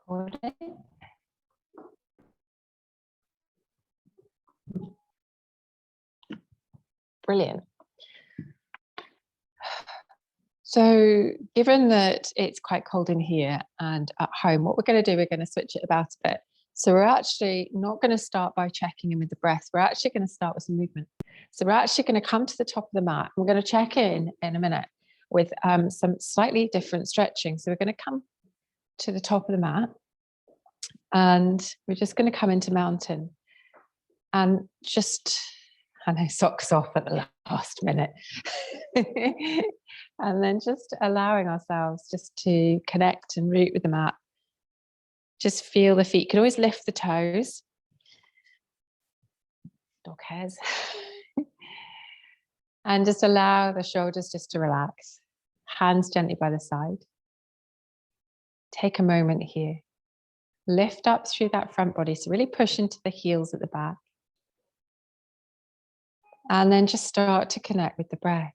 Recording. Brilliant. So given that it's quite cold in here and at home, what we're going to do, we're going to switch it about a bit. So we're actually not going to start by checking in with the breath. We're actually going to start with some movement. So we're actually going to come to the top of the mat. We're going to check in a minute with some slightly different stretching. So we're going to come to the top of the mat and we're just going to come into mountain and just, I know, socks off at the last minute. And then just allowing ourselves just to connect and root with the mat. Just feel the feet. You can always lift the toes. Dog hairs. And just allow the shoulders just to relax. Hands gently by the side. Take a moment here. Lift up through that front body. So really push into the heels at the back. And then just start to connect with the breath.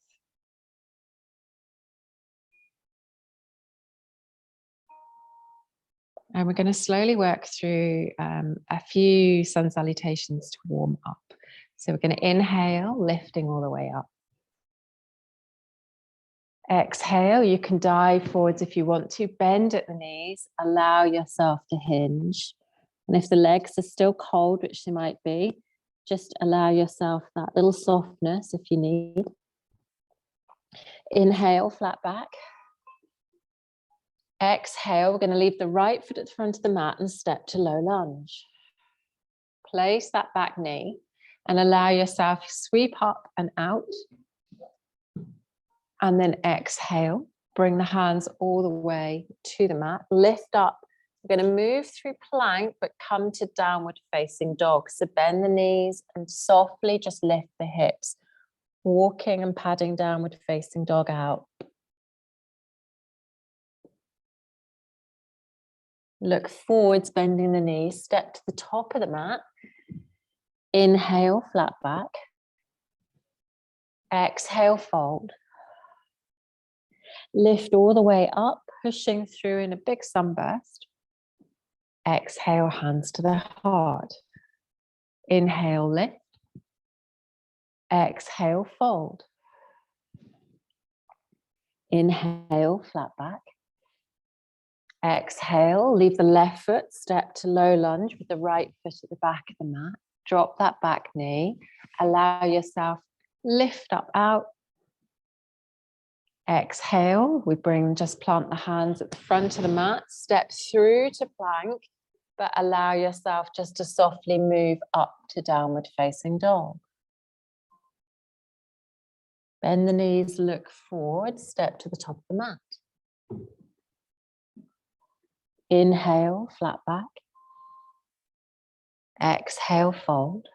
And we're going to slowly work through a few sun salutations to warm up. So we're going to inhale, lifting all the way up. Exhale, you can dive forwards if you want to. Bend at the knees, allow yourself to hinge. And if the legs are still cold, which they might be, just allow yourself that little softness if you need. Inhale, flat back. Exhale, we're going to leave the right foot at the front of the mat and step to low lunge. Place that back knee and allow yourself to sweep up and out. And then exhale, bring the hands all the way to the mat. Lift up. We're going to move through plank, but come to downward facing dog. So bend the knees and softly just lift the hips. Walking and padding downward facing dog out. Look forwards, bending the knees, step to the top of the mat. Inhale, flat back. Exhale, fold. Lift all the way up, pushing through in a big sunburst. Exhale, hands to the heart. Inhale, lift. Exhale, fold. Inhale, flat back. Exhale, leave the left foot, step to low lunge with the right foot at the back of the mat. Drop that back knee. Allow yourself, lift up out. Exhale, we just plant the hands at the front of the mat, step through to plank, but allow yourself just to softly move up to downward facing dog. Bend the knees, look forward, step to the top of the mat. Inhale, flat back. Exhale, fold.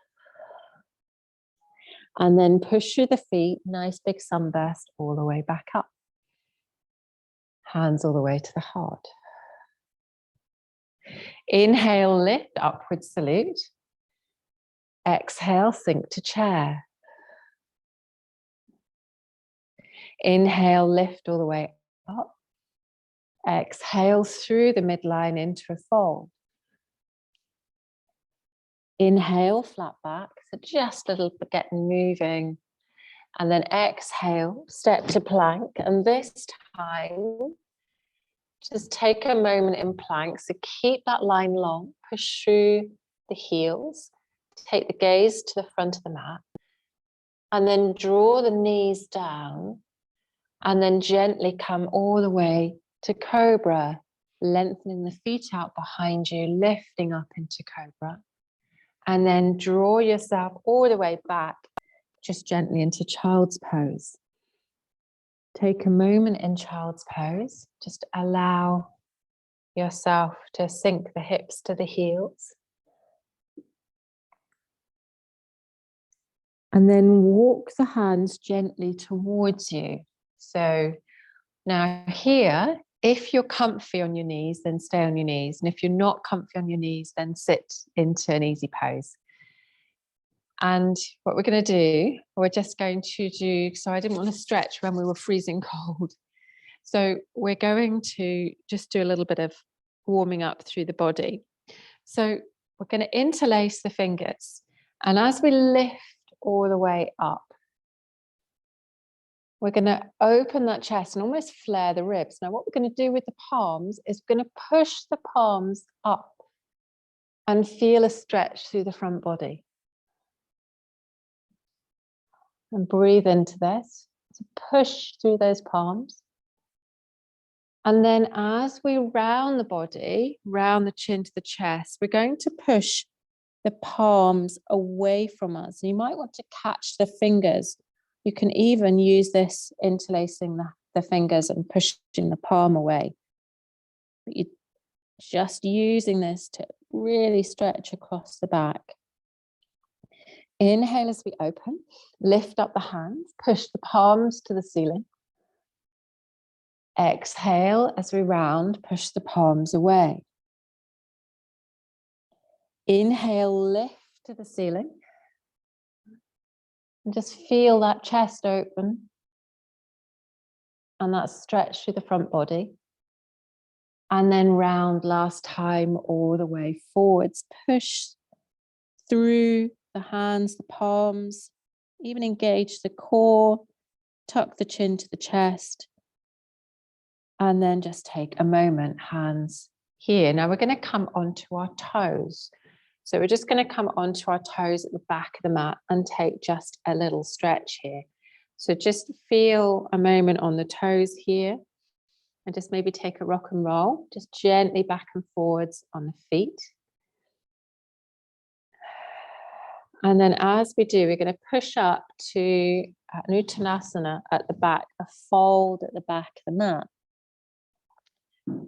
And then push through the feet, nice big sunburst all the way back up. Hands all the way to the heart. Inhale, lift, upward salute. Exhale, sink to chair. Inhale, lift all the way up. Exhale through the midline into a fold. Inhale, flat back, so just a little bit getting moving. And then exhale, step to plank. And this time, just take a moment in plank. So keep that line long, push through the heels. Take the gaze to the front of the mat. And then draw the knees down. And then gently come all the way to cobra, lengthening the feet out behind you, lifting up into cobra. And then draw yourself all the way back, just gently into child's pose. Take a moment in child's pose. Just allow yourself to sink the hips to the heels. And then walk the hands gently towards you. So now here, if you're comfy on your knees, then stay on your knees. And if you're not comfy on your knees, then sit into an easy pose. And what we're going to do, we're just going to do, so I didn't want to stretch when we were freezing cold. So we're going to just do a little bit of warming up through the body. So we're going to interlace the fingers. And as we lift all the way up, we're going to open that chest and almost flare the ribs. Now, what we're going to do with the palms is we're going to push the palms up and feel a stretch through the front body. And breathe into this. So push through those palms. And then as we round the body, round the chin to the chest, we're going to push the palms away from us. You might want to catch the fingers. You can even use this interlacing the fingers and pushing the palm away. But you're just using this to really stretch across the back. Inhale as we open, lift up the hands, push the palms to the ceiling. Exhale as we round, push the palms away. Inhale, lift to the ceiling. And just feel that chest open and that stretch through the front body. And then round last time all the way forwards. Push through the hands, the palms, even engage the core, tuck the chin to the chest. And then just take a moment, hands here. Now we're going to come onto our toes. So we're just going to come onto our toes at the back of the mat and take just a little stretch here. So just feel a moment on the toes here and just maybe take a rock and roll, just gently back and forwards on the feet. And then as we do, we're going to push up to an Uttanasana at the back, a fold at the back of the mat.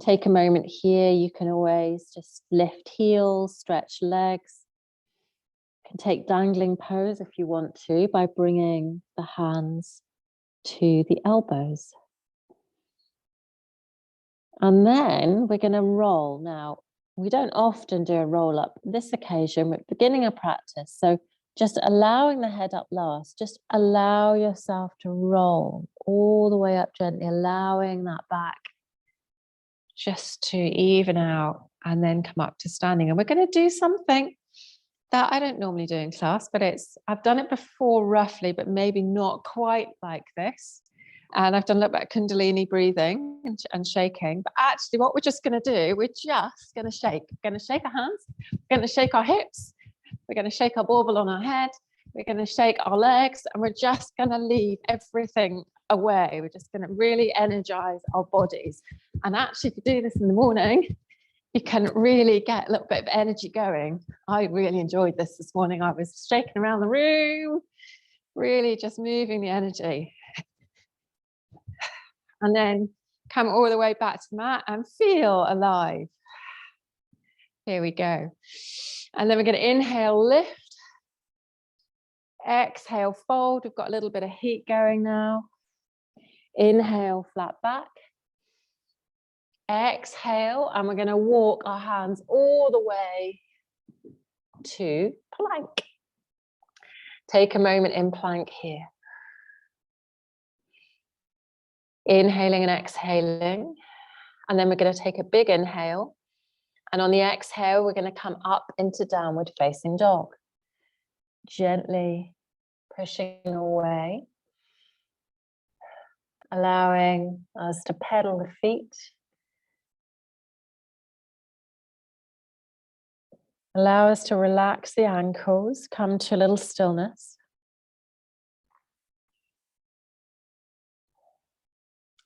Take a moment here. You can always just lift heels, stretch legs. You can take dangling pose if you want to by bringing the hands to the elbows. And then we're going to roll. Now, we don't often do a roll up. This occasion, we're beginning a practice. So just allowing the head up last, just allow yourself to roll all the way up gently, allowing that back just to even out and then come up to standing. And we're going to do something that I don't normally do in class, but I've done it before roughly, but maybe not quite like this. And I've done a little bit of Kundalini breathing and shaking. But actually what we're just going to do, we're just going to shake. We're going to shake our hands. We're going to shake our hips. We're going to shake our bauble on our head. We're going to shake our legs. And we're just going to leave everything away. We're just going to really energize our bodies. And actually, if you do this in the morning, you can really get a little bit of energy going. I really enjoyed this morning. I was shaking around the room, really just moving the energy. And then come all the way back to the mat and feel alive. Here we go. And then we're going to inhale, lift. Exhale, fold. We've got a little bit of heat going now. Inhale, flat back. Exhale, and we're going to walk our hands all the way to plank. Take a moment in plank here. Inhaling and exhaling. And then we're going to take a big inhale. And on the exhale, we're going to come up into downward facing dog. Gently pushing away. Allowing us to pedal the feet. Allow us to relax the ankles, come to a little stillness.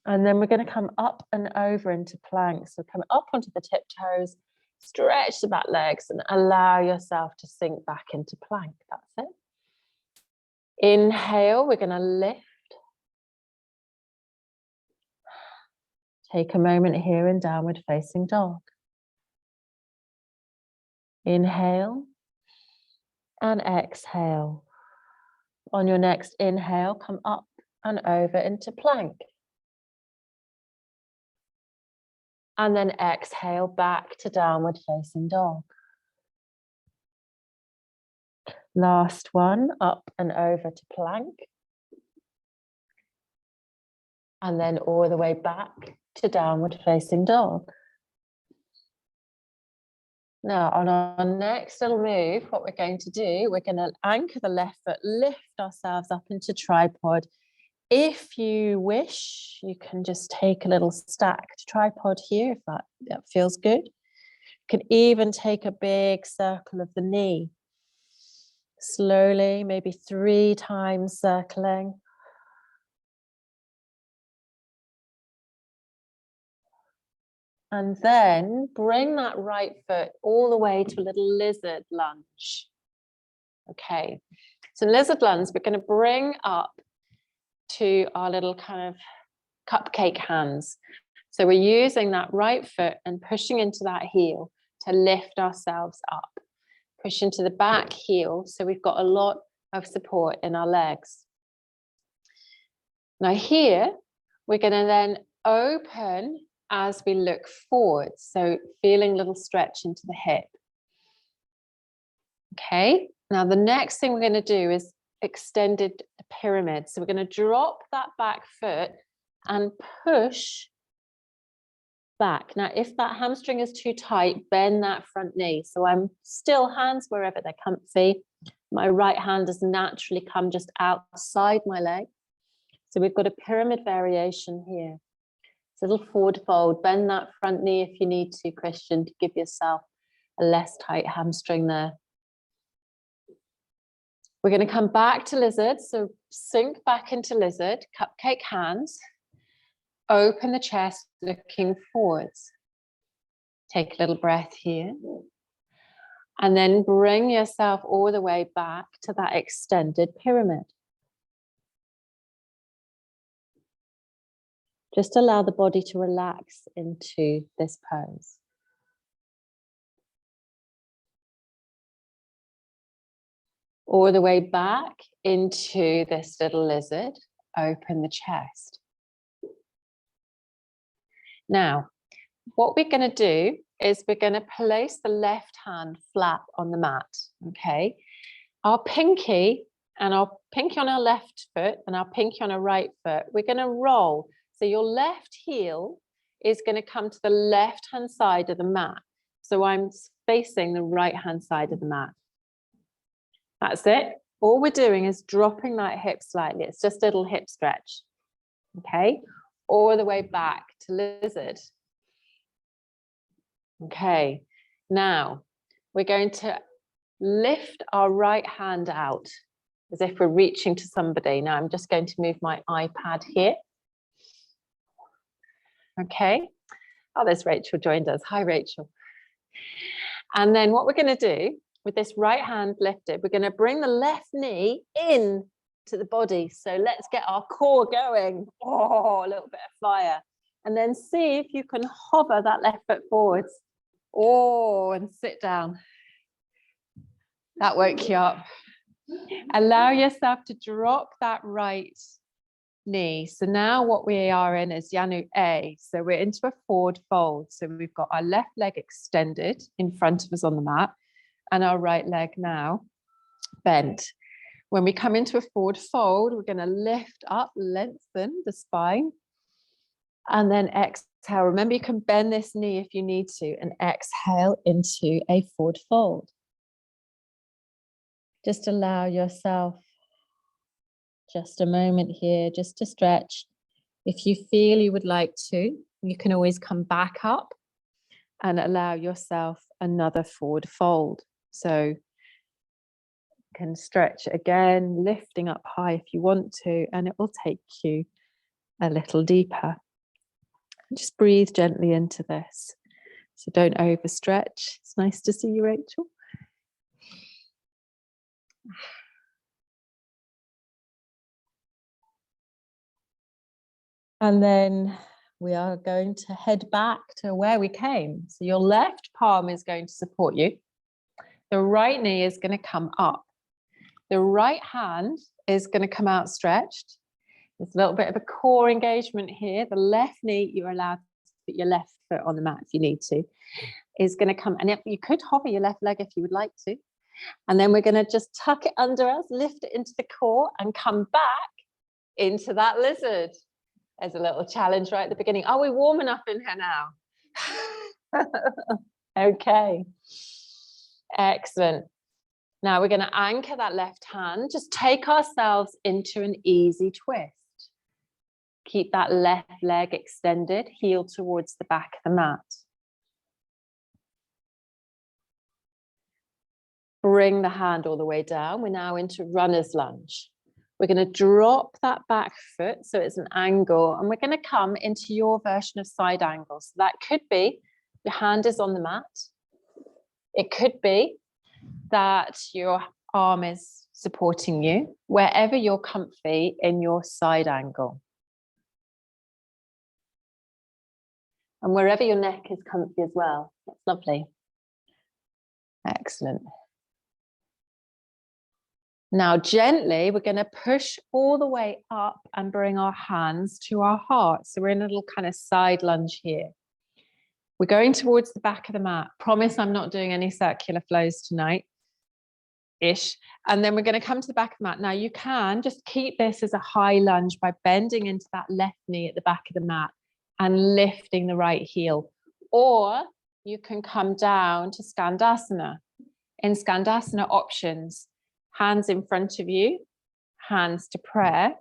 And then we're going to come up and over into plank. So come up onto the tiptoes, stretch the back legs and allow yourself to sink back into plank. That's it. Inhale, we're going to lift. Take a moment here in downward facing dog. Inhale and exhale. On your next inhale, come up and over into plank. And then exhale back to downward facing dog. Last one, up and over to plank. And then all the way back to downward facing dog. Now, on our next little move, what we're going to do, we're going to anchor the left foot, lift ourselves up into tripod. If you wish, you can just take a little stacked tripod here, if that feels good. You can even take a big circle of the knee. Slowly, maybe 3 times circling. And then bring that right foot all the way to a little lizard lunge. Okay, so lizard lunge, we're going to bring up to our little kind of cupcake hands. So we're using that right foot and pushing into that heel to lift ourselves up. Push into the back heel, so we've got a lot of support in our legs. Now here, we're going to then open as we look forward, so feeling a little stretch into the hip. Okay, now the next thing we're going to do is extended pyramid. So we're going to drop that back foot and push back. Now, if that hamstring is too tight, bend that front knee. So I'm still hands wherever they're comfy. My right hand does naturally come just outside my leg. So we've got a pyramid variation here. It's a little forward fold. Bend that front knee if you need to, Christian, to give yourself a less tight hamstring there. We're going to come back to lizard. So sink back into lizard, cupcake hands. Open the chest, looking forwards. Take a little breath here. And then bring yourself all the way back to that extended pyramid. Just allow the body to relax into this pose. All the way back into this little lizard. Open the chest. Now, what we're going to do is we're going to place the left hand flat on the mat, okay? Our pinky on our left foot and our pinky on our right foot, we're going to roll. So your left heel is going to come to the left-hand side of the mat. So I'm facing the right-hand side of the mat. That's it. All we're doing is dropping that hip slightly. It's just a little hip stretch, okay? All the way back to lizard. Okay, now we're going to lift our right hand out as if we're reaching to somebody. Now I'm just going to move my iPad here. Okay. Oh, there's Rachel joined us. Hi, Rachel. And then what we're going to do with this right hand lifted, we're going to bring the left knee in to the body. So let's get our core going. Oh, a little bit of fire. And then see if you can hover that left foot forwards. Oh, and sit down. That woke you up. Allow yourself to drop that right knee. So now what we are in is Janu A. So we're into a forward fold. So we've got our left leg extended in front of us on the mat and our right leg now bent. When we come into a forward fold, we're going to lift up, lengthen the spine, and then exhale. Remember, you can bend this knee if you need to, and exhale into a forward fold. Just allow yourself just a moment here, just to stretch. If you feel you would like to, you can always come back up and allow yourself another forward fold. So you can stretch again, lifting up high if you want to, and it will take you a little deeper. Just breathe gently into this. So don't overstretch. It's nice to see you, Rachel. And then we are going to head back to where we came. So your left palm is going to support you. The right knee is going to come up. The right hand is going to come out stretched. There's a little bit of a core engagement here. The left knee, you're allowed to put your left foot on the mat if you need to, is going to come. And you could hover your left leg if you would like to. And then we're going to just tuck it under us, lift it into the core and come back into that lizard. There's a little challenge right at the beginning. Are we warm enough in here now? Okay. Excellent. Now we're going to anchor that left hand. Just take ourselves into an easy twist. Keep that left leg extended, heel towards the back of the mat. Bring the hand all the way down. We're now into runner's lunge. We're going to drop that back foot so it's an angle, and we're going to come into your version of side angle. So that could be your hand is on the mat. It could be that your arm is supporting you, wherever you're comfy in your side angle. And wherever your neck is comfy as well. That's lovely. Excellent. Now gently, we're going to push all the way up and bring our hands to our heart. So we're in a little kind of side lunge here. We're going towards the back of the mat. Promise I'm not doing any circular flows tonight. Ish. And then we're going to come to the back of the mat. Now you can just keep this as a high lunge by bending into that left knee at the back of the mat and lifting the right heel. Or you can come down to Skandasana. In Skandasana options, hands in front of you, hands to prayer,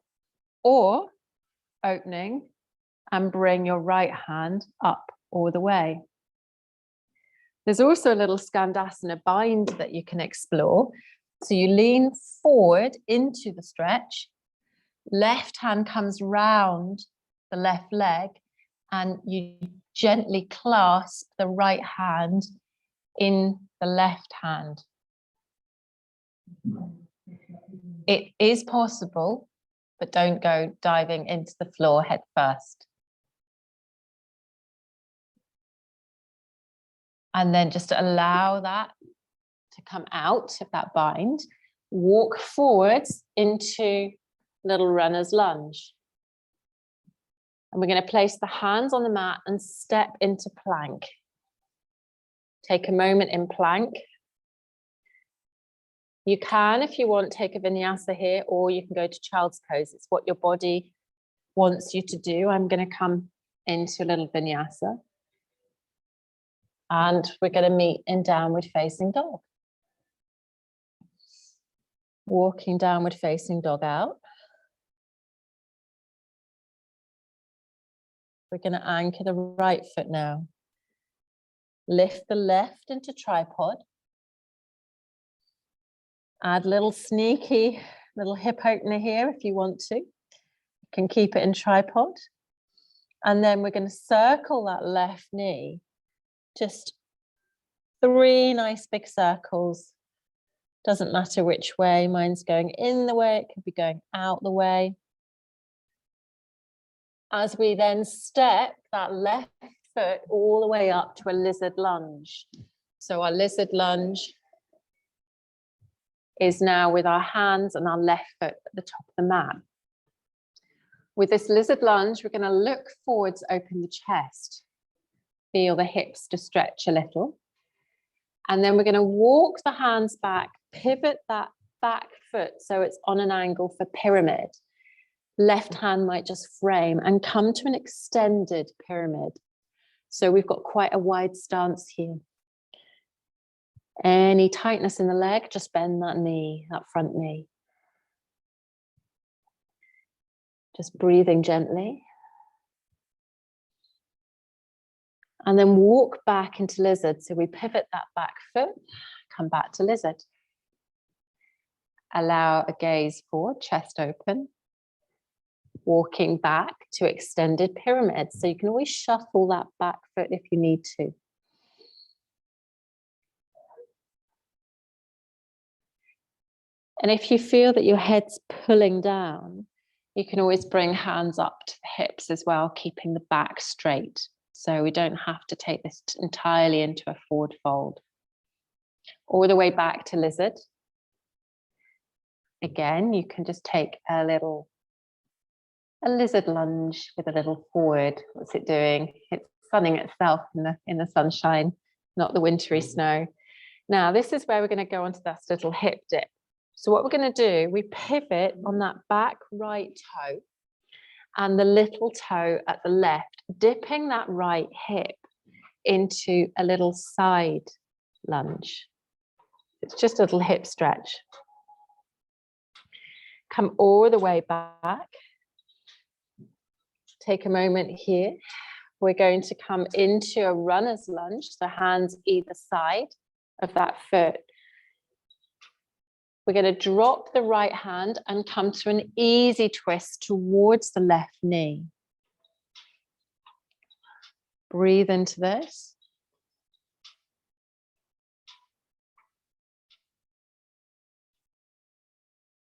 or opening and bring your right hand up all the way. There's also a little Skandasana bind that you can explore. So you lean forward into the stretch, left hand comes round the left leg, and you gently clasp the right hand in the left hand. It is possible, but don't go diving into the floor head first. And then just allow that to come out of that bind. Walk forwards into little runner's lunge. And we're going to place the hands on the mat and step into plank. Take a moment in plank. You can, if you want, take a vinyasa here, or you can go to child's pose. It's what your body wants you to do. I'm going to come into a little vinyasa. And we're going to meet in downward facing dog. Walking downward facing dog out. We're going to anchor the right foot now. Lift the left into tripod. Add a little sneaky little hip opener here if you want to. You can keep it in tripod. And then we're going to circle that left knee. Just 3 nice big circles. Doesn't matter which way. Mine's going in the way. It could be going out the way. As we then step that left foot all the way up to a lizard lunge. So our lizard lunge is now with our hands and our left foot at the top of the mat. With this lizard lunge, we're going to look forwards, open the chest. Feel the hips to stretch a little. And then we're going to walk the hands back, pivot that back foot so it's on an angle for pyramid. Left hand might just frame and come to an extended pyramid. So we've got quite a wide stance here. Any tightness in the leg, just bend that knee, that front knee. Just breathing gently. And then walk back into lizard. So we pivot that back foot, come back to lizard. Allow a gaze forward, chest open. Walking back to extended pyramid. So you can always shuffle that back foot if you need to. And if you feel that your head's pulling down, you can always bring hands up to the hips as well, keeping the back straight. So we don't have to take this entirely into a forward fold. All the way back to lizard. Again, you can just take a lizard lunge with a little forward. What's it doing? It's sunning itself in the sunshine, not the wintry snow. Now, this is where we're going to go onto that little hip dip. So what we're going to do, we pivot on that back right toe and the little toe at the left, dipping that right hip into a little side lunge. It's just a little hip stretch. Come all the way back. Take a moment here. We're going to come into a runner's lunge, so hands either side of that foot. We're going to drop the right hand and come to an easy twist towards the left knee. Breathe into this.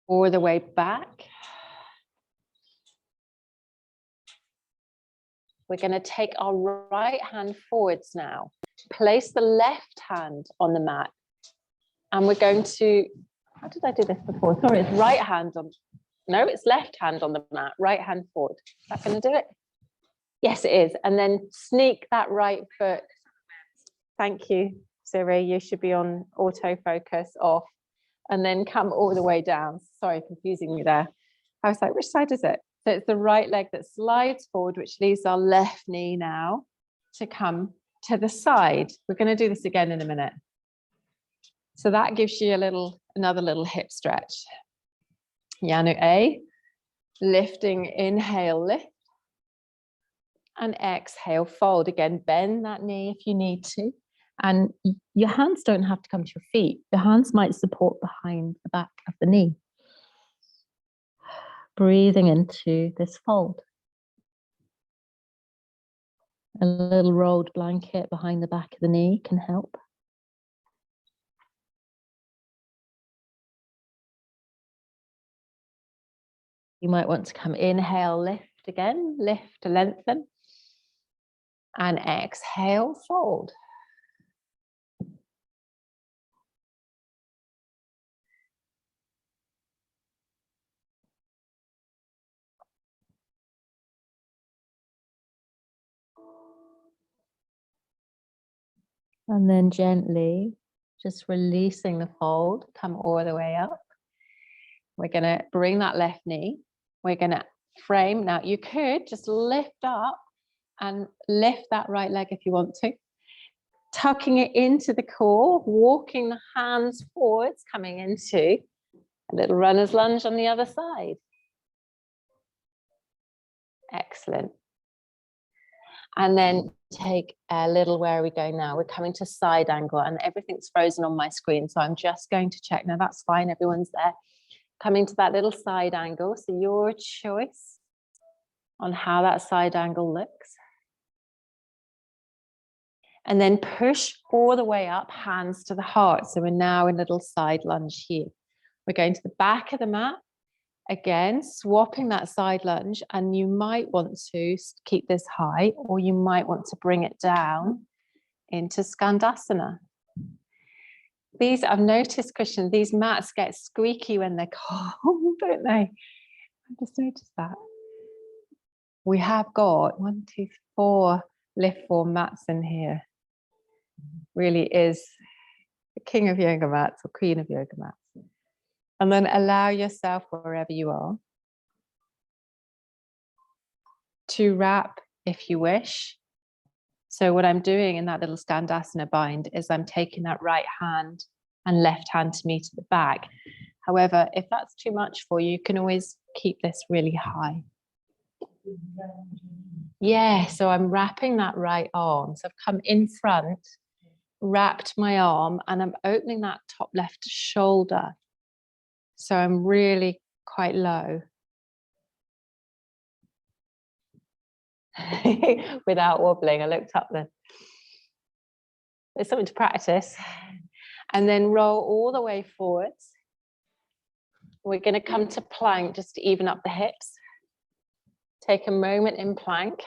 All the way back. We're going to take our right hand forwards now. Place the left hand on the mat. And we're going to, how did I do this before? Sorry, it's right hand on, no, it's left hand on the mat, right hand forward. Is that going to do it? Yes, it is. And then sneak that right foot. Thank you, Siri. You should be on autofocus off. And then come all the way down. Sorry, confusing me there. I was like, which side is it? So it's the right leg that slides forward, which leaves our left knee now to come to the side. We're going to do this again in a minute. So that gives you another little hip stretch. Yanu A, lifting, inhale, lift. And exhale, fold. Again, bend that knee if you need to. And your hands don't have to come to your feet. Your hands might support behind the back of the knee. Breathing into this fold. A little rolled blanket behind the back of the knee can help. You might want to come inhale, lift again, lift to lengthen. And exhale, fold. And then gently, just releasing the fold, come all the way up. We're going to bring that left knee. We're going to frame. Now, you could just lift up and lift that right leg if you want to. Tucking it into the core, walking the hands forwards, coming into a little runner's lunge on the other side. Excellent. And then take a little, where are we going now? We're coming to side angle and everything's frozen on my screen. So I'm just going to check. Now that's fine, everyone's there. Coming to that little side angle. So your choice on how that side angle looks. And then push all the way up, hands to the heart. So we're now in a little side lunge here. We're going to the back of the mat. Again, swapping that side lunge, and you might want to keep this high, or you might want to bring it down into Skandasana. These, I've noticed, Christian, these mats get squeaky when they're cold, don't they? I just noticed that. We have got 1, 2, 4 lift form mats in here. Really is the king of yoga mats or queen of yoga mats. And then allow yourself, wherever you are, to wrap if you wish. So what I'm doing in that little Skandasana bind is I'm taking that right hand and left hand to meet at the back. However, if that's too much for you, you can always keep this really high. Yeah, so I'm wrapping that right arm. So I've come in front, wrapped my arm, and I'm opening that top left shoulder. So I'm really quite low. Without wobbling, I looked up then. There's something to practice. And then roll all the way forwards. We're going to come to plank just to even up the hips. Take a moment in plank.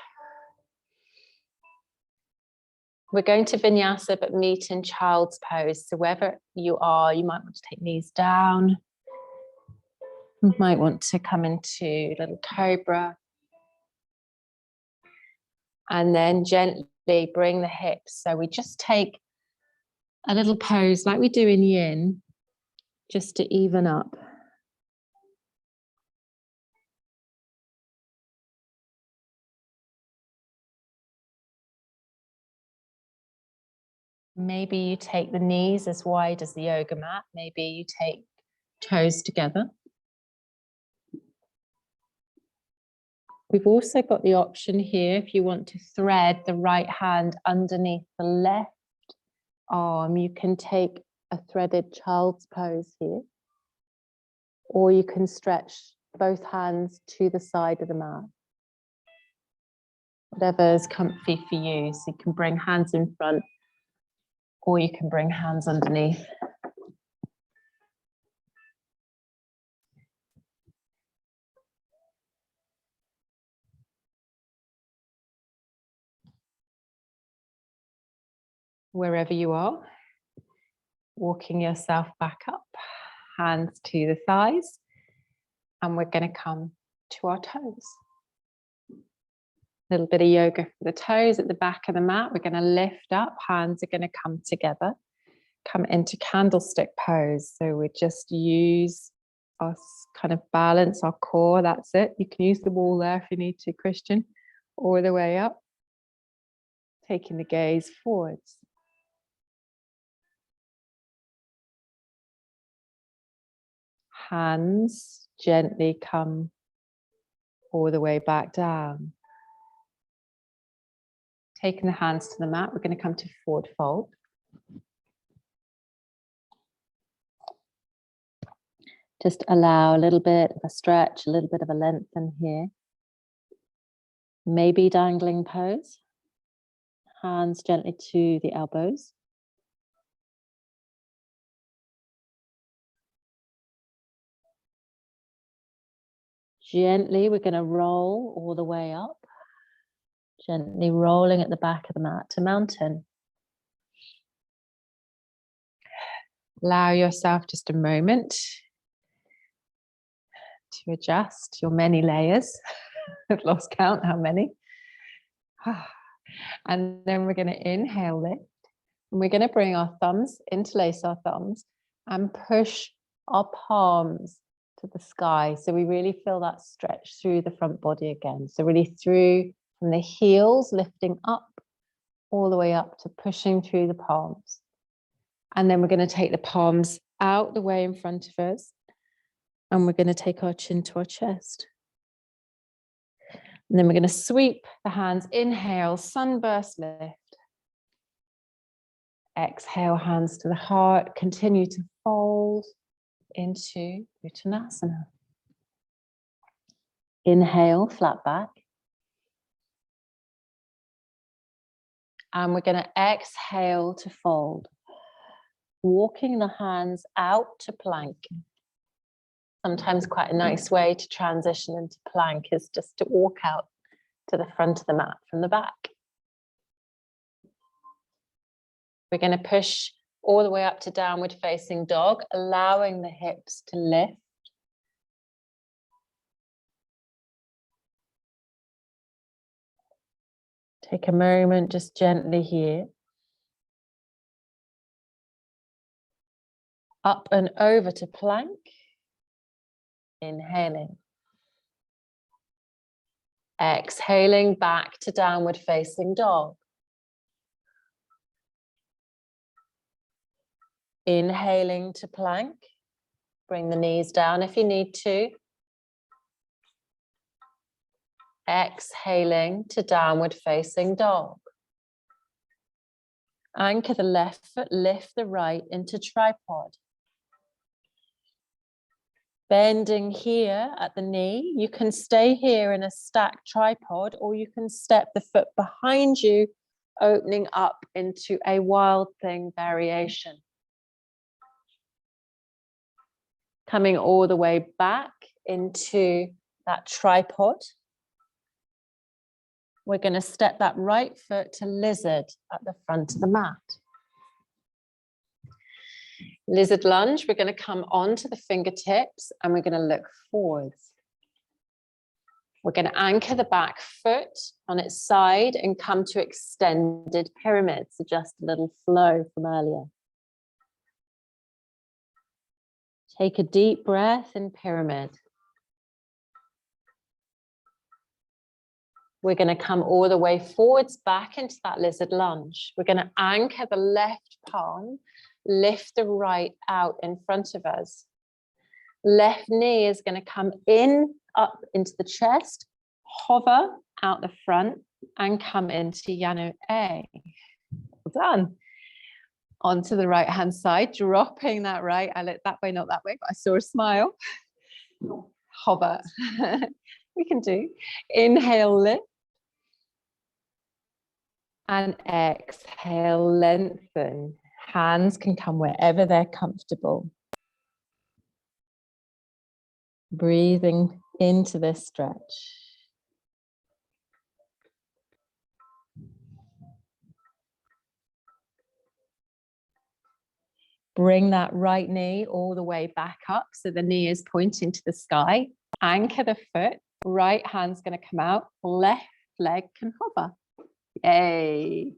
We're going to vinyasa, but meet in child's pose. So wherever you are, you might want to take knees down. You might want to come into little cobra. And then gently bring the hips. So we just take a little pose like we do in yin, just to even up. Maybe you take the knees as wide as the yoga mat. Maybe you take toes together. We've also got the option here, if you want to thread the right hand underneath the left arm, you can take a threaded child's pose here, or you can stretch both hands to the side of the mat. Whatever is comfy for you. So you can bring hands in front, or you can bring hands underneath. Wherever you are, walking yourself back up, hands to the thighs, and we're going to come to our toes. A little bit of yoga for the toes at the back of the mat. We're going to lift up, hands are going to come together, come into candlestick pose. So we just use our kind of balance, our core, that's it. You can use the wall there if you need to, Christian, all the way up, taking the gaze forwards. Hands gently come all the way back down. Taking the hands to the mat, we're going to come to forward fold. Just allow a little bit of a stretch, a little bit of a lengthen here. Maybe dangling pose. Hands gently to the elbows. Gently, we're going to roll all the way up. Gently rolling at the back of the mat to mountain. Allow yourself just a moment to adjust your many layers. I've lost count how many. And then we're going to inhale lift. And we're going to bring our thumbs, interlace our thumbs, and push our palms to the sky. So we really feel that stretch through the front body again. So really through from the heels, lifting up all the way up to pushing through the palms. And then we're going to take the palms out the way in front of us. And we're going to take our chin to our chest. And then we're going to sweep the hands. Inhale, sunburst lift. Exhale, hands to the heart. Continue to fold into Uttanasana. Inhale, flat back. And we're going to exhale to fold. Walking the hands out to plank. Sometimes quite a nice way to transition into plank is just to walk out to the front of the mat from the back. We're going to push all the way up to downward facing dog, allowing the hips to lift. Take a moment just gently here. Up and over to plank. Inhaling. Exhaling back to downward facing dog. Inhaling to plank. Bring the knees down if you need to. Exhaling to downward facing dog. Anchor the left foot, lift the right into tripod. Bending here at the knee. You can stay here in a stacked tripod, or you can step the foot behind you, opening up into a wild thing variation. Coming all the way back into that tripod. We're going to step that right foot to lizard at the front of the mat. Lizard lunge, we're going to come onto the fingertips and we're going to look forwards. We're going to anchor the back foot on its side and come to extended pyramid. So just a little flow from earlier. Take a deep breath in pyramid. We're going to come all the way forwards back into that lizard lunge. We're going to anchor the left palm, lift the right out in front of us. Left knee is going to come in, up into the chest, hover out the front, and come into Yanu A. Well done. Onto the right hand side, dropping that right eyelid that way, not that way, but I saw a smile. Hover. We can do. Inhale, lift. And exhale, lengthen. Hands can come wherever they're comfortable. Breathing into this stretch. Bring that right knee all the way back up so the knee is pointing to the sky. Anchor the foot. Right hand's going to come out. Left leg can hover. Yay.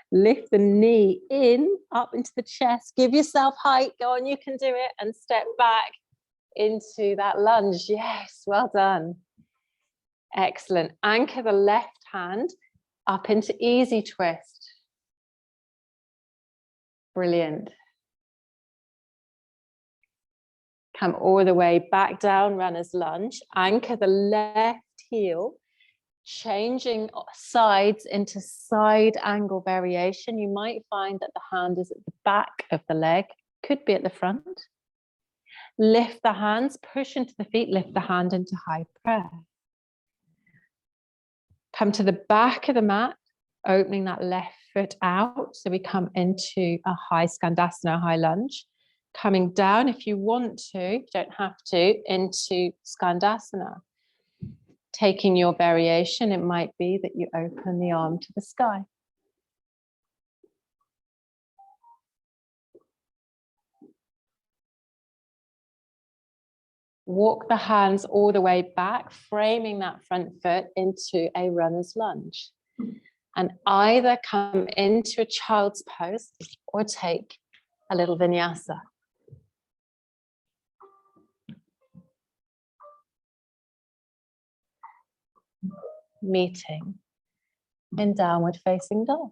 Lift the knee in, up into the chest. Give yourself height. Go on, you can do it. And step back into that lunge. Yes, well done. Excellent. Anchor the left hand up into easy twist. Brilliant. Come all the way back down, runner's lunge. Anchor the left heel, changing sides into side angle variation. You might find that the hand is at the back of the leg, could be at the front. Lift the hands, push into the feet, lift the hand into high prayer. Come to the back of the mat, opening that left foot out. So we come into a high Skandasana, high lunge. Coming down if you want to, you don't have to, into Skandasana. Taking your variation, it might be that you open the arm to the sky. Walk the hands all the way back, framing that front foot into a runner's lunge. And either come into a child's pose or take a little vinyasa. Meeting in downward facing dog.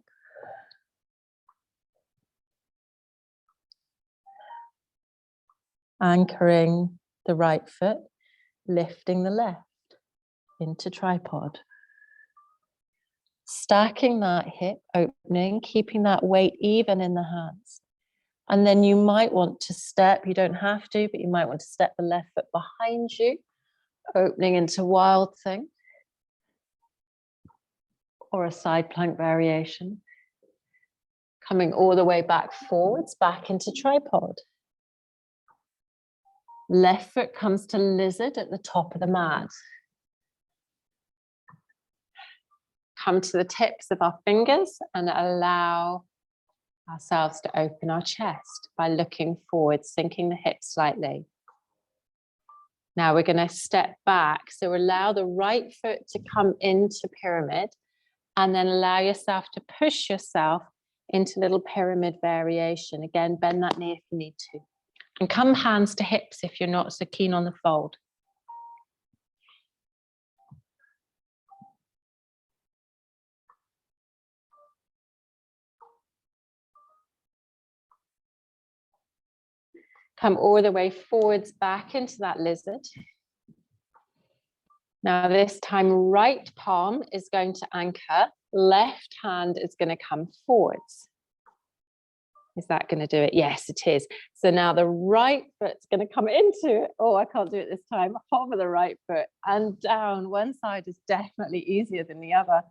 Anchoring the right foot, lifting the left into tripod. Stacking that hip opening, keeping that weight even in the hands. And then you might want to step, you don't have to, but you might want to step the left foot behind you, opening into wild thing. Or a side plank variation. Coming all the way back forwards, back into tripod. Left foot comes to lizard at the top of the mat. Come to the tips of our fingers and allow ourselves to open our chest by looking forward, sinking the hips slightly. Now we're going to step back. So allow the right foot to come into pyramid. And then allow yourself to push yourself into little pyramid variation. Again, bend that knee if you need to. And come hands to hips if you're not so keen on the fold. Come all the way forwards back into that lizard. Now this time, right palm is going to anchor, left hand is going to come forwards. Is that going to do it? Yes, it is. So now the right foot's going to come into it. Oh, I can't do it this time. Hover the right foot and down. One side is definitely easier than the other.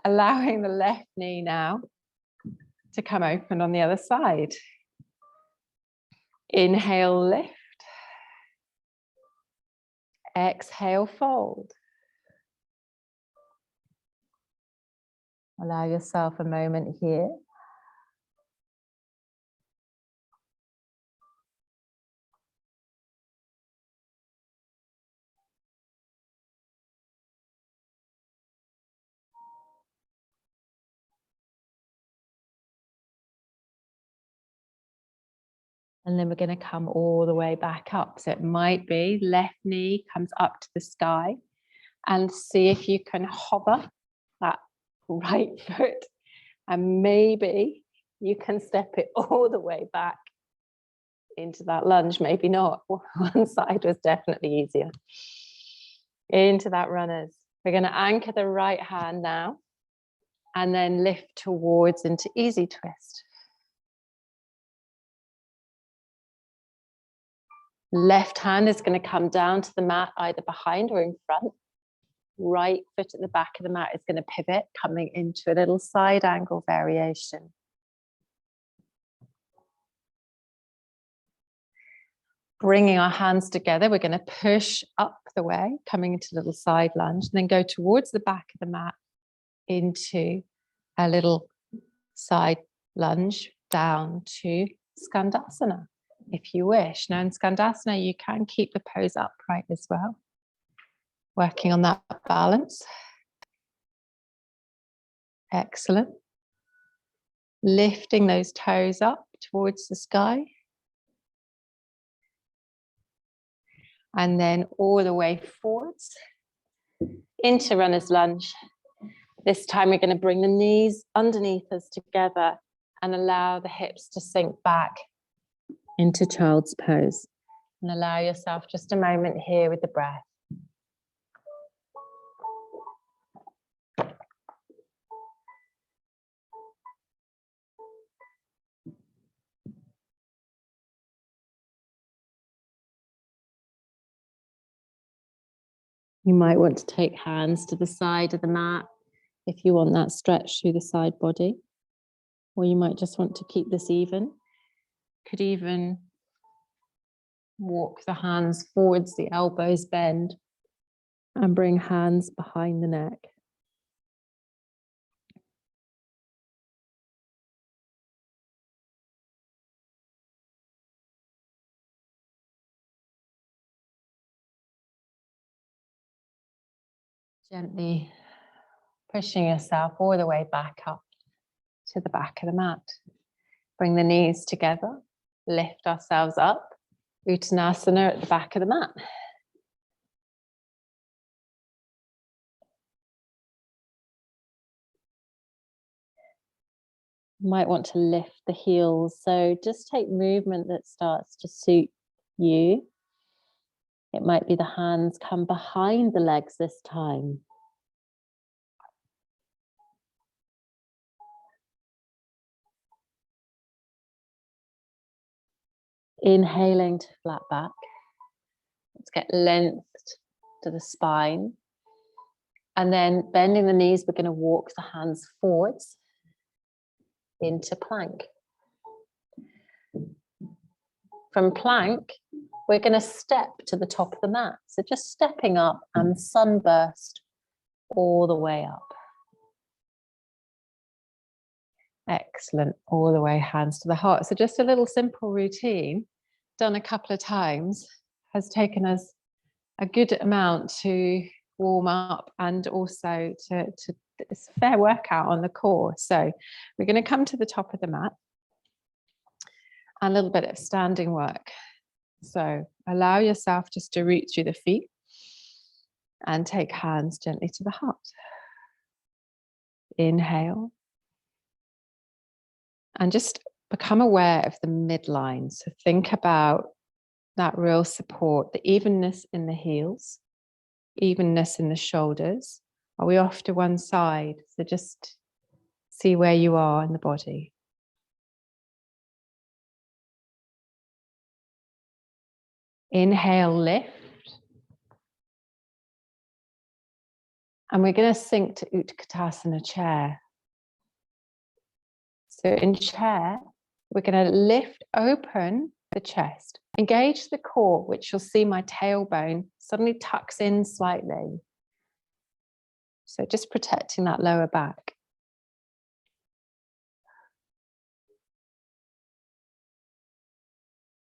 Allowing the left knee now to come open on the other side. Inhale, lift. Exhale, fold. Allow yourself a moment here. And then we're going to come all the way back up. So it might be left knee comes up to the sky and see if you can hover right foot, and maybe you can step it all the way back into that lunge. Maybe not. One side was definitely easier. Into that runners. We're going to anchor the right hand now and then lift towards into easy twist. Left hand is going to come down to the mat either behind or in front. Right foot at the back of the mat is going to pivot, coming into a little side angle variation. Bringing our hands together, we're going to push up the way, coming into a little side lunge, and then go towards the back of the mat into a little side lunge down to Skandasana, if you wish. Now in Skandasana, you can keep the pose upright as well, working on that balance. Excellent. Lifting those toes up towards the sky. And then all the way forwards into runner's lunge. This time we're going to bring the knees underneath us together and allow the hips to sink back into child's pose. And allow yourself just a moment here with the breath. You might want to take hands to the side of the mat if you want that stretch through the side body, or you might just want to keep this even. Could even walk the hands forwards, the elbows bend, and bring hands behind the neck. Gently pushing yourself all the way back up to the back of the mat. Bring the knees together, lift ourselves up, Uttanasana at the back of the mat. You might want to lift the heels, so just take movement that starts to suit you. It might be the hands come behind the legs this time. Inhaling to flat back. Let's get length to the spine. And then bending the knees, we're going to walk the hands forwards into plank. From plank, we're going to step to the top of the mat. So just stepping up and sunburst all the way up. Excellent. All the way, hands to the heart. So just a little simple routine, done a couple of times, has taken us a good amount to warm up and also to it's a fair workout on the core. So we're going to come to the top of the mat. A little bit of standing work. So allow yourself just to root through the feet and take hands gently to the heart. Inhale. And just become aware of the midline. So think about that real support, the evenness in the heels, evenness in the shoulders. Are we off to one side? So just see where you are in the body. Inhale, lift. And we're going to sink to Utkatasana chair. So in chair, we're going to lift open the chest, engage the core, which you'll see my tailbone suddenly tucks in slightly. So just protecting that lower back.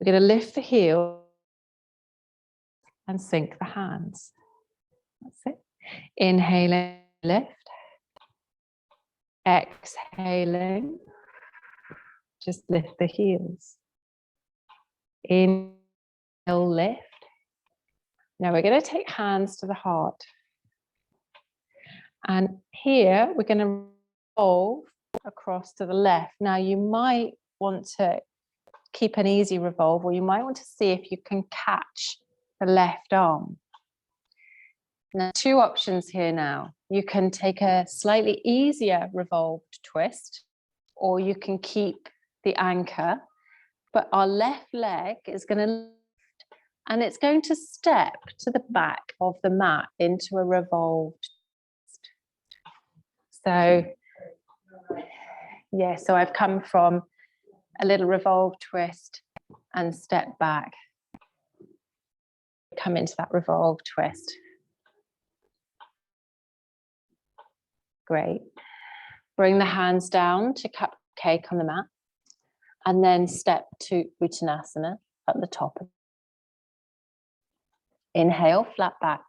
We're going to lift the heel and sink the hands. That's it. Inhaling, lift. Exhaling, just lift the heels. Inhale, lift. Now we're going to take hands to the heart. And here we're going to revolve across to the left. Now you might want to keep an easy revolve, or you might want to see if you can catch the left arm. Now, two options here now. You can take a slightly easier revolved twist, or you can keep the anchor, but our left leg is going to lift and it's going to step to the back of the mat into a revolved twist. So, yeah, so I've come from a little revolved twist and step back. Come into that revolved twist. Great. Bring the hands down to cupcake on the mat, and then step to Uttanasana at the top. Inhale, flat back.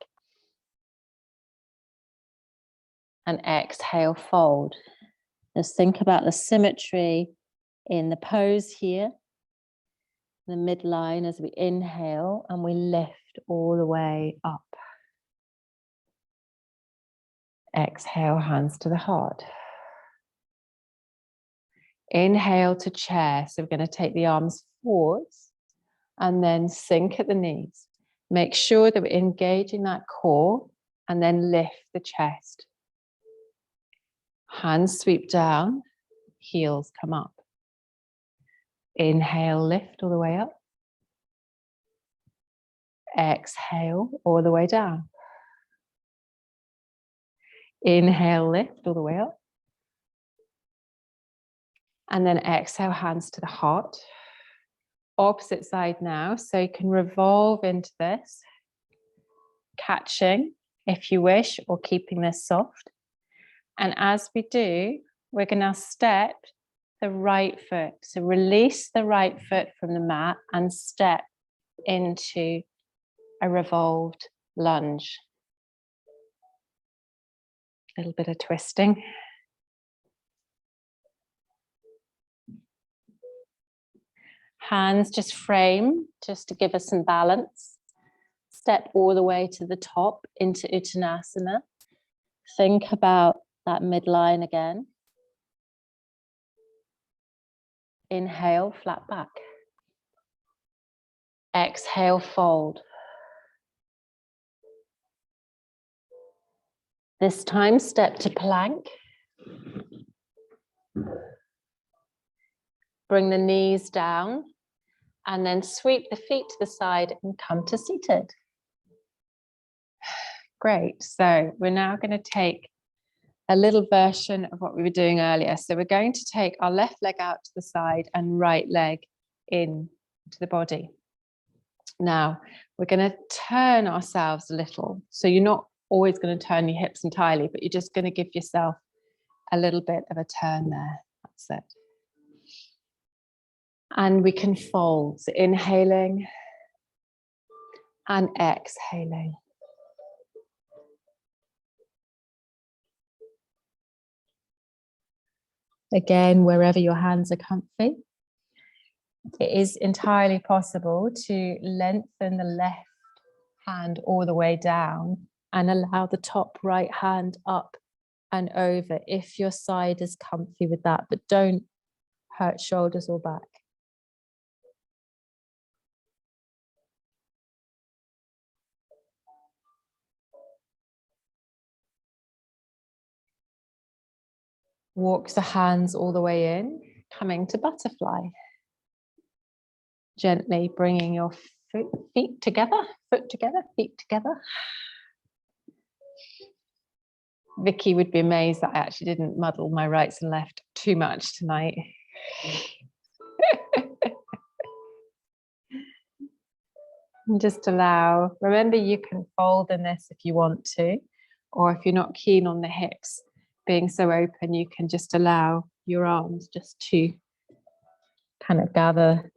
And exhale, fold. Just think about the symmetry in the pose here, the midline as we inhale and we lift all the way up. Exhale, hands to the heart. Inhale to chair. So we're going to take the arms forwards and then sink at the knees. Make sure that we're engaging that core and then lift the chest. Hands sweep down, heels come up. Inhale, lift all the way up. Exhale, all the way down. Inhale, lift all the way up. And then exhale, hands to the heart. Opposite side now, so you can revolve into this, catching if you wish, or keeping this soft. And as we do, we're going to step the right foot. So release the right foot from the mat and step into a revolved lunge. A little bit of twisting. Hands just frame, just to give us some balance. Step all the way to the top into Uttanasana. Think about that midline again. Inhale, flat back. Exhale, fold. This time, step to plank. Bring the knees down and then sweep the feet to the side and come to seated. Great. So we're now going to take a little version of what we were doing earlier. So we're going to take our left leg out to the side and right leg in to the body. Now we're going to turn ourselves a little. So you're not always going to turn your hips entirely, but you're just going to give yourself a little bit of a turn there. That's it. And we can fold. So inhaling and exhaling. Again, wherever your hands are comfy. It is entirely possible to lengthen the left hand all the way down and allow the top right hand up and over if your side is comfy with that, but don't hurt shoulders or back. Walk the hands all the way in, coming to butterfly. Gently bringing your feet together, foot together, feet together. Vicky would be amazed that I actually didn't muddle my rights and left too much tonight. And just allow, remember you can fold in this if you want to, or if you're not keen on the hips being so open, you can just allow your arms just to kind of gather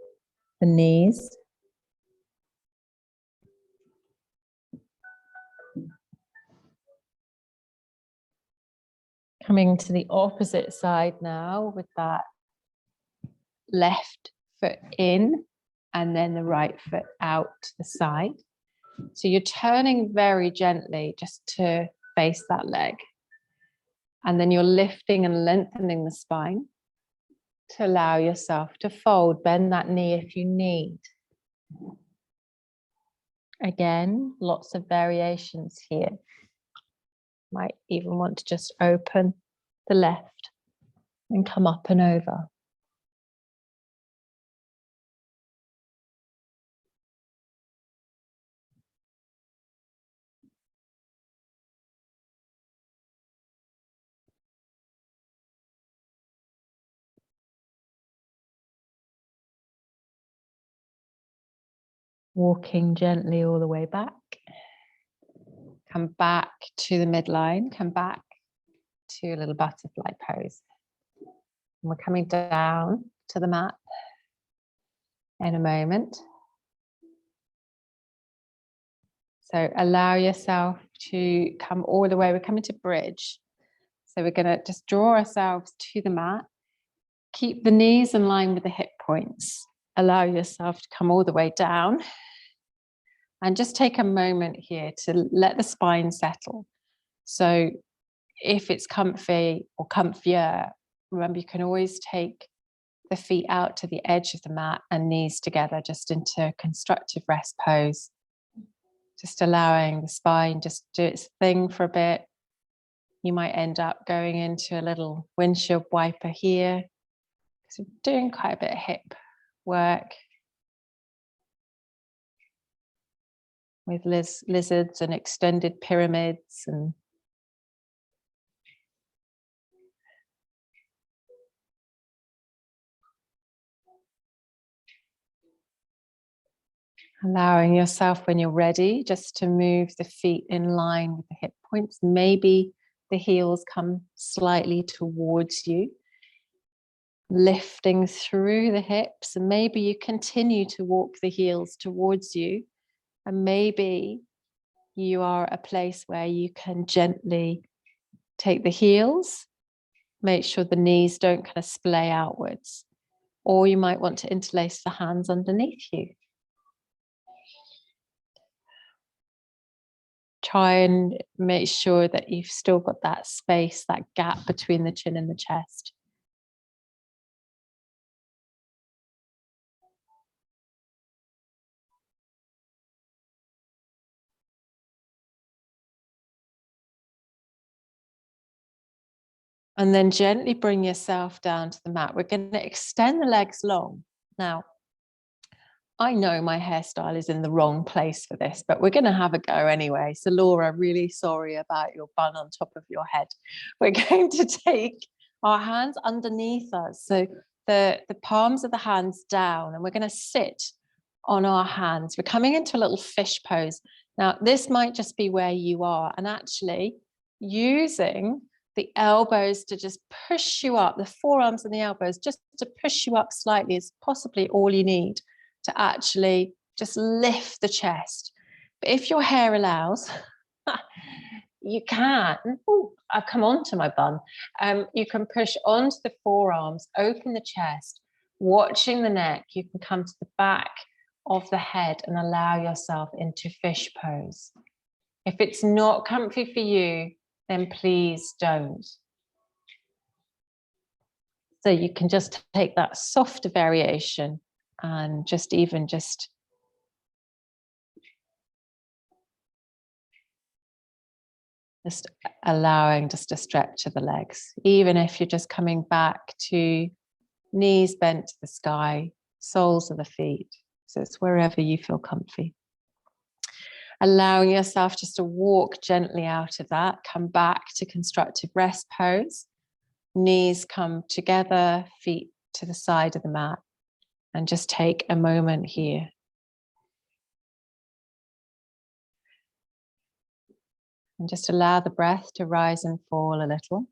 the knees. Coming to the opposite side now with that left foot in and then the right foot out to the side. So you're turning very gently just to face that leg. And then you're lifting and lengthening the spine to allow yourself to fold. Bend that knee if you need. Again, lots of variations here. Might even want to just open the left and come up and over. Walking gently all the way back. Come back to the midline, come back to a little butterfly pose. And we're coming down to the mat in a moment. So allow yourself to come all the way. We're coming to bridge. So we're going to just draw ourselves to the mat. Keep the knees in line with the hip points. Allow yourself to come all the way down. And just take a moment here to let the spine settle. So if it's comfy or comfier, remember you can always take the feet out to the edge of the mat and knees together just into a constructive rest pose. Just allowing the spine just do its thing for a bit. You might end up going into a little windshield wiper here. So doing quite a bit of hip work with lizards and extended pyramids and allowing yourself when you're ready just to move the feet in line with the hip points. Maybe the heels come slightly towards you, lifting through the hips, and maybe you continue to walk the heels towards you, and maybe you are at a place where you can gently take the heels, make sure the knees don't kind of splay outwards, or you might want to interlace the hands underneath you. Try and make sure that you've still got that space, that gap between the chin and the chest. And then gently bring yourself down to the mat. We're going to extend the legs long. Now, I know my hairstyle is in the wrong place for this, but we're going to have a go anyway. So Laura, really sorry about your bun on top of your head. We're going to take our hands underneath us. So the palms of the hands down, and we're going to sit on our hands. We're coming into a little fish pose. Now, this might just be where you are, and actually using the elbows to just push you up, the forearms and the elbows just to push you up slightly is possibly all you need to actually just lift the chest. But if your hair allows, you can, I've come onto my bun, you can push onto the forearms, open the chest, watching the neck. You can come to the back of the head and allow yourself into fish pose. If it's not comfy for you, then please don't. So you can just take that softer variation and just allowing just a stretch of the legs, even if you're just coming back to knees bent to the sky, soles of the feet. So it's wherever you feel comfy. Allowing yourself just to walk gently out of that, come back to constructive rest pose. Knees come together, feet to the side of the mat, and just take a moment here. And just allow the breath to rise and fall a little.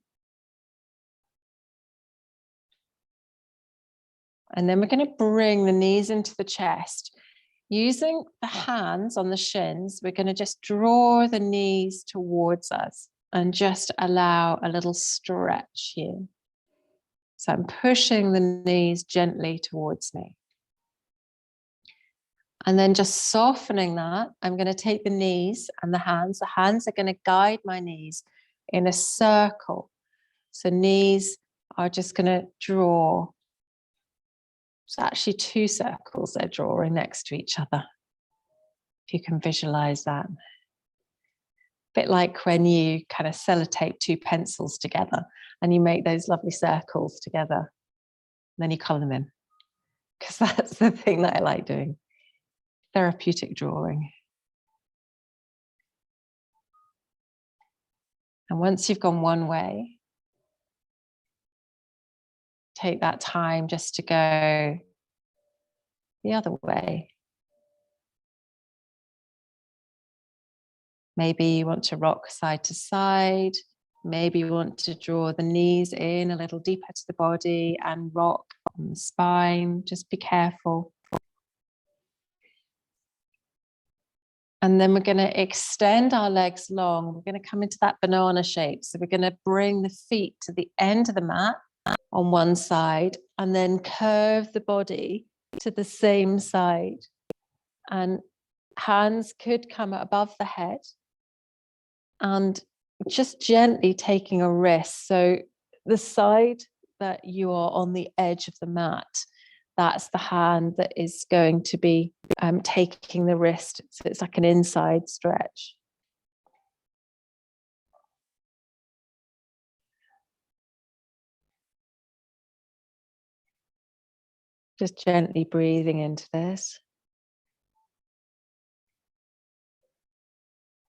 And then we're going to bring the knees into the chest. Using the hands on the shins, we're going to just draw the knees towards us and just allow a little stretch here. So I'm pushing the knees gently towards me. And then just softening that, I'm going to take the knees and the hands. The hands are going to guide my knees in a circle. So knees are just going to draw. It's actually 2 circles they're drawing next to each other. If you can visualize that. A bit like when you kind of sellotape 2 pencils together and you make those lovely circles together. And then you color them in. Because that's the thing that I like doing. Therapeutic drawing. And once you've gone one way, take that time just to go the other way. Maybe you want to rock side to side. Maybe you want to draw the knees in a little deeper to the body and rock on the spine. Just be careful. And then we're going to extend our legs long. We're going to come into that banana shape. So we're going to bring the feet to the end of the mat on one side and then curve the body to the same side. And hands could come above the head. And just gently taking a wrist. So the side that you are on the edge of the mat, that's the hand that is going to be taking the wrist. So it's like an inside stretch. Just gently breathing into this.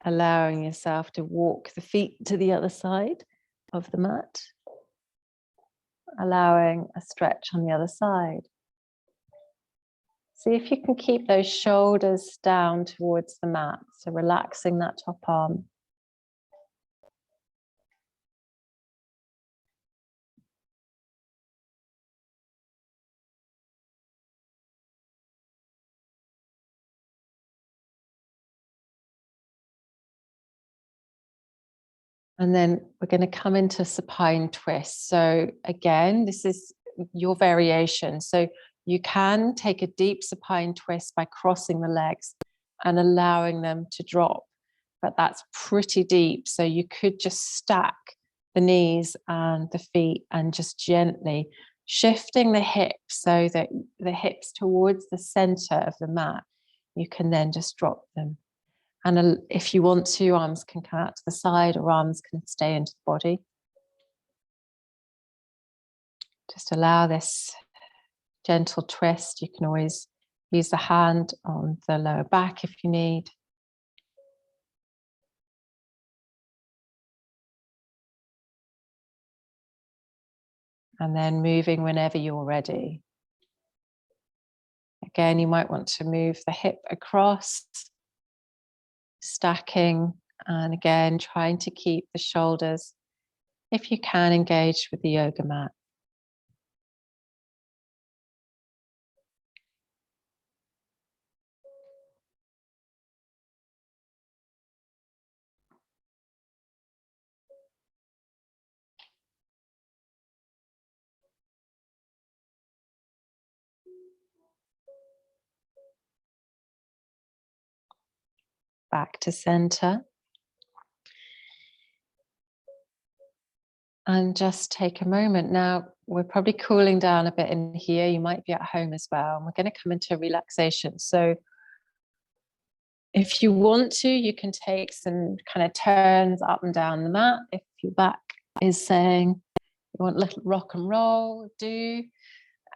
Allowing yourself to walk the feet to the other side of the mat. Allowing a stretch on the other side. See if you can keep those shoulders down towards the mat. So relaxing that top arm. And then we're going to come into supine twist. So again, this is your variation. So you can take a deep supine twist by crossing the legs and allowing them to drop, but that's pretty deep. So you could just stack the knees and the feet and just gently shifting the hips so that the hips towards the center of the mat, you can then just drop them. And if you want to, arms can come out to the side or arms can stay into the body. Just allow this gentle twist. You can always use the hand on the lower back if you need. And then moving whenever you're ready. Again, you might want to move the hip across, stacking, and again, trying to keep the shoulders, if you can, engaged with the yoga mat. Back to center. And just take a moment. Now, we're probably cooling down a bit in here. You might be at home as well. And we're going to come into relaxation. So if you want to, you can take some kind of turns up and down the mat. If your back is saying you want a little rock and roll, do.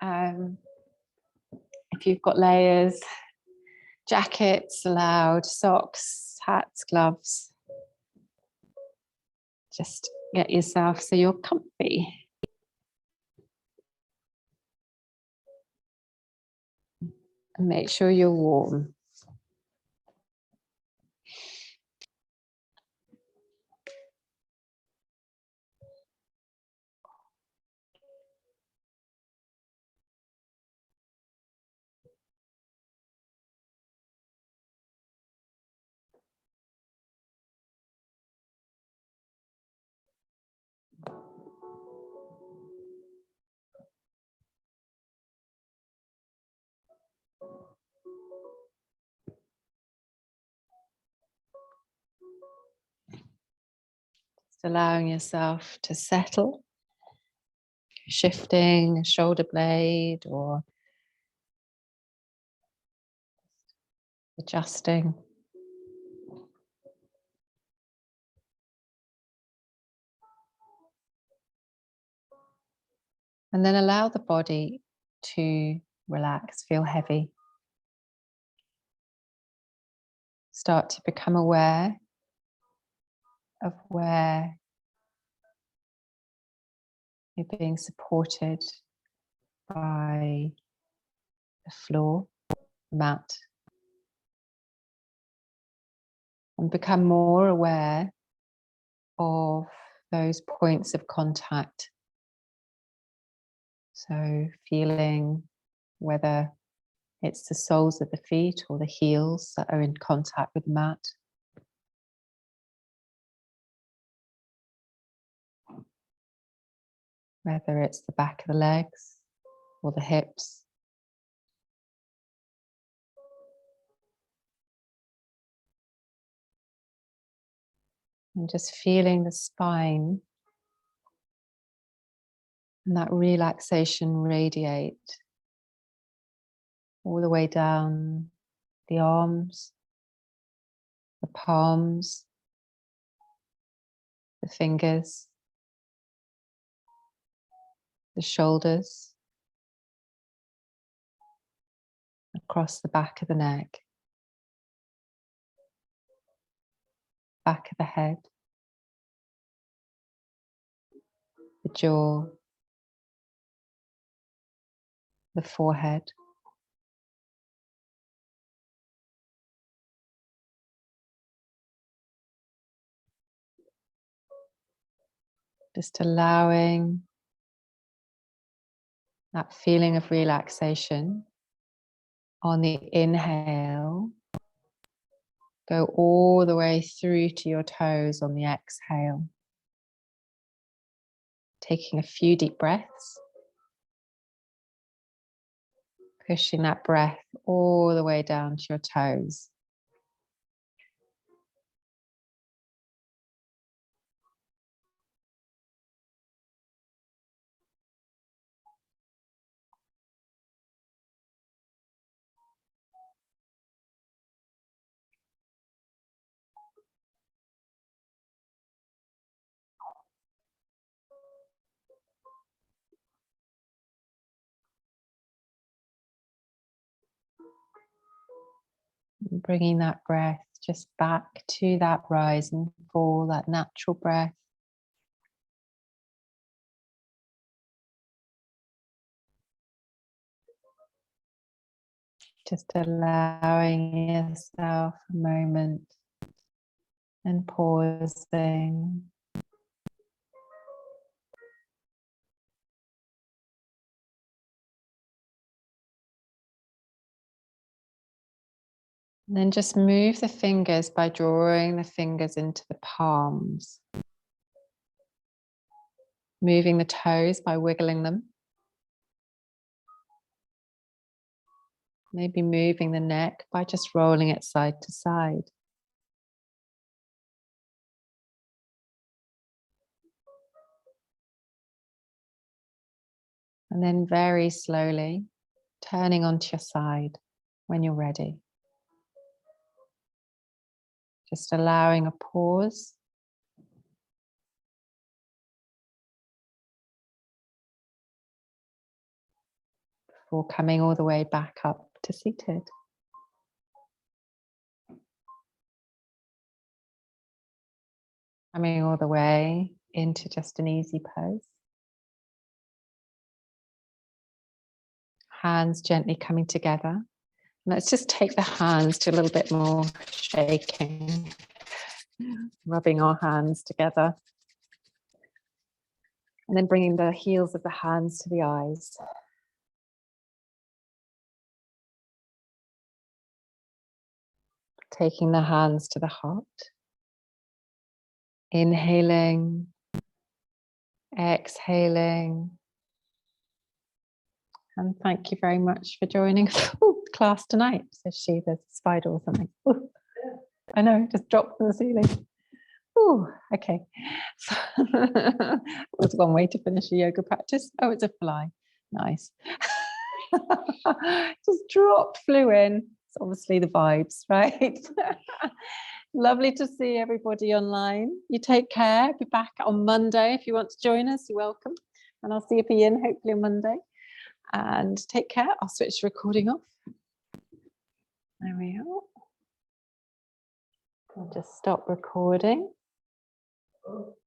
If you've got layers, jackets allowed, socks, hats, gloves. Just get yourself so you're comfy. And make sure you're warm. Just allowing yourself to settle. shifting a shoulder blade or adjusting. And then allow the body to relax, feel heavy. Start to become aware of where you're being supported by the floor, mat, and become more aware of those points of contact. So feeling whether it's the soles of the feet or the heels that are in contact with the mat. Whether it's the back of the legs or the hips. And just feeling the spine and that relaxation radiate all the way down the arms, the palms, the fingers, the shoulders, across the back of the neck, back of the head, the jaw, the forehead. Just allowing that feeling of relaxation on the inhale, go all the way through to your toes on the exhale. Taking a few deep breaths, pushing that breath all the way down to your toes. And bringing that breath just back to that rise and fall, that natural breath. Just allowing yourself a moment and pausing. And then just move the fingers by drawing the fingers into the palms. Moving the toes by wiggling them. Maybe moving the neck by just rolling it side to side. And then very slowly turning onto your side when you're ready. Just allowing a pause. Before coming all the way back up to seated. Coming all the way into just an easy pose. Hands gently coming together. Let's just take the hands to a little bit more shaking. Rubbing our hands together. And then bringing the heels of the hands to the eyes. Taking the hands to the heart. Inhaling. Exhaling. And thank you very much for joining class tonight, says she. There's a spider or something. Ooh, I know, just dropped from the ceiling. Ooh, okay. So that was one way to finish a yoga practice. Oh, it's a fly. Nice. Just dropped, flew in. It's obviously the vibes, right? Lovely to see everybody online. You take care. Be back on Monday. If you want to join us, you're welcome. And I'll see you for Yin hopefully on Monday. And take care. I'll switch the recording off. There we are. I'll just stop recording.